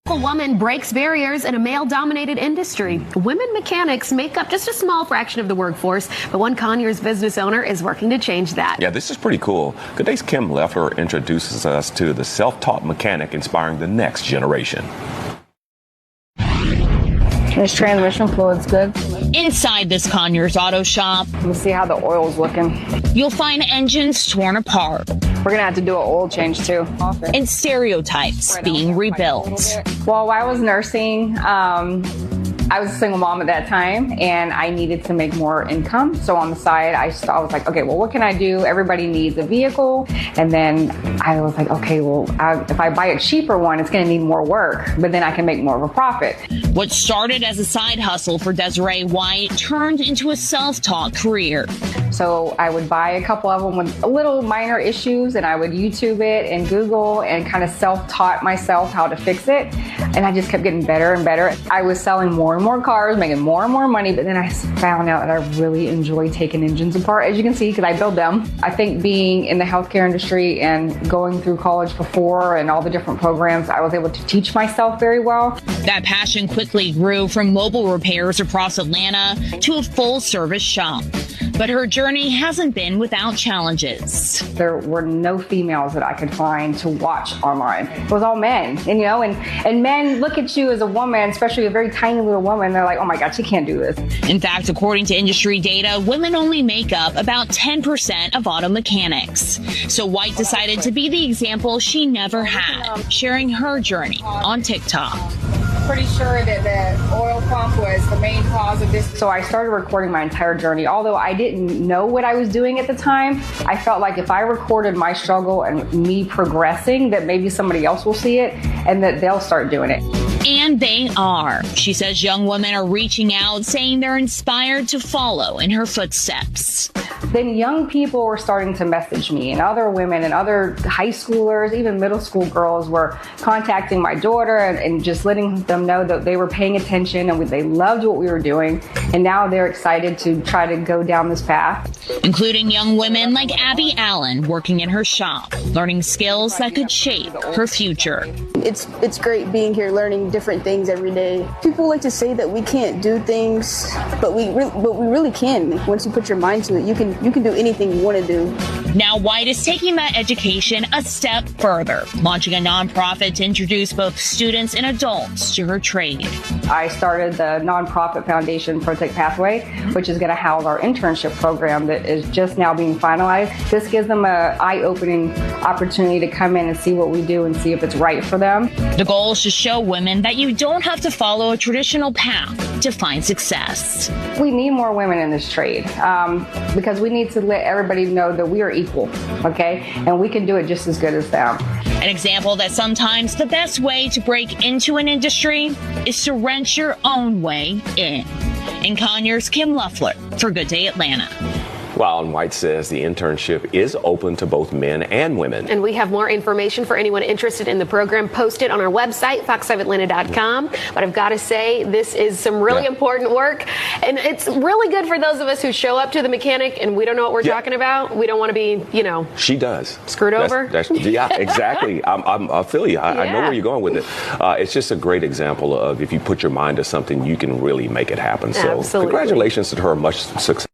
A woman breaks barriers in a male-dominated industry. Women mechanics make up just a small fraction of the workforce, but one Conyers business owner is working to change that. Yeah, this is pretty cool. Good Day's Kim Leffler introduces us to the self-taught mechanic inspiring the next generation. This transmission fluid's good. Inside this Conyers auto shop, Let me see how the oil's looking. you'll find engines torn apart We're gonna have to do an oil change too. and stereotypes being rebuilt. Well, while I was nursing, I was a single mom at that time, and I needed to make more income. So on the side, I was like, okay, well, what can I do? Everybody needs a vehicle. And then I was like, okay, well, if I buy a cheaper one, it's going to need more work, but then I can make more of a profit. What started as a side hustle for Desiree White turned into a self-taught career. So I would buy a couple of them with little minor issues, and I would YouTube it and Google and kind of self-taught myself how to fix it. And I just kept getting better and better. I was selling more and more cars, making more and more money, but then I found out that I really enjoy taking engines apart, as you can see, because I build them. I think being in the healthcare industry and going through college before and all the different programs, I was able to teach myself very well. That passion quickly grew from mobile repairs across Atlanta to a full-service shop. But her journey hasn't been without challenges. There were no females that I could find to watch online. It was all men, and men look at you as a woman, especially a very tiny little woman. They're like, oh my God, she can't do this. In fact, according to industry data, women only make up about 10% of auto mechanics. So White decided to be the example she never had, sharing her journey on TikTok. Pretty sure that the oil pump was the main cause of this. So I started recording my entire journey. Although I didn't know what I was doing at the time, I felt like if I recorded my struggle and me progressing, that maybe somebody else will see it and that they'll start doing it. And they are. She says young women are reaching out, saying they're inspired to follow in her footsteps. Then young people were starting to message me, and other women and other high schoolers, even middle school girls were contacting my daughter and just letting them know that they were paying attention and they loved what we were doing. And now they're excited to try to go down this path. Including young women like Abby Allen working in her shop, learning skills that could shape her future. It's great being here learning different things every day. People like to say that we can't do things, but we really can. Once you put your mind to it, you can do anything you want to do. Now White is taking that education a step further, launching a nonprofit to introduce both students and adults to her trade. I started the nonprofit foundation Protect Pathway, which is going to house our internship program that is just now being finalized. This gives them an eye-opening opportunity to come in and see what we do and see if it's right for them. The goal is to show women that you don't have to follow a traditional path to find success. We need more women in this trade because we need to let everybody know that we are equal, okay? And we can do it just as good as them. An example that sometimes the best way to break into an industry is to wrench your own way in. In Conyers, Kim Leffler for Good Day Atlanta. Well, and White says the internship is open to both men and women. And we have more information for anyone interested in the program posted on our website, fox5atlanta.com. But I've got to say, this is some really important work. And it's really good for those of us who show up to the mechanic and we don't know what we're talking about. We don't want to be, She does. Screwed over. Yeah, exactly. I feel you. I know where you're going with it. It's just a great example of if you put your mind to something, you can really make it happen. So Absolutely. Congratulations to her. Much success.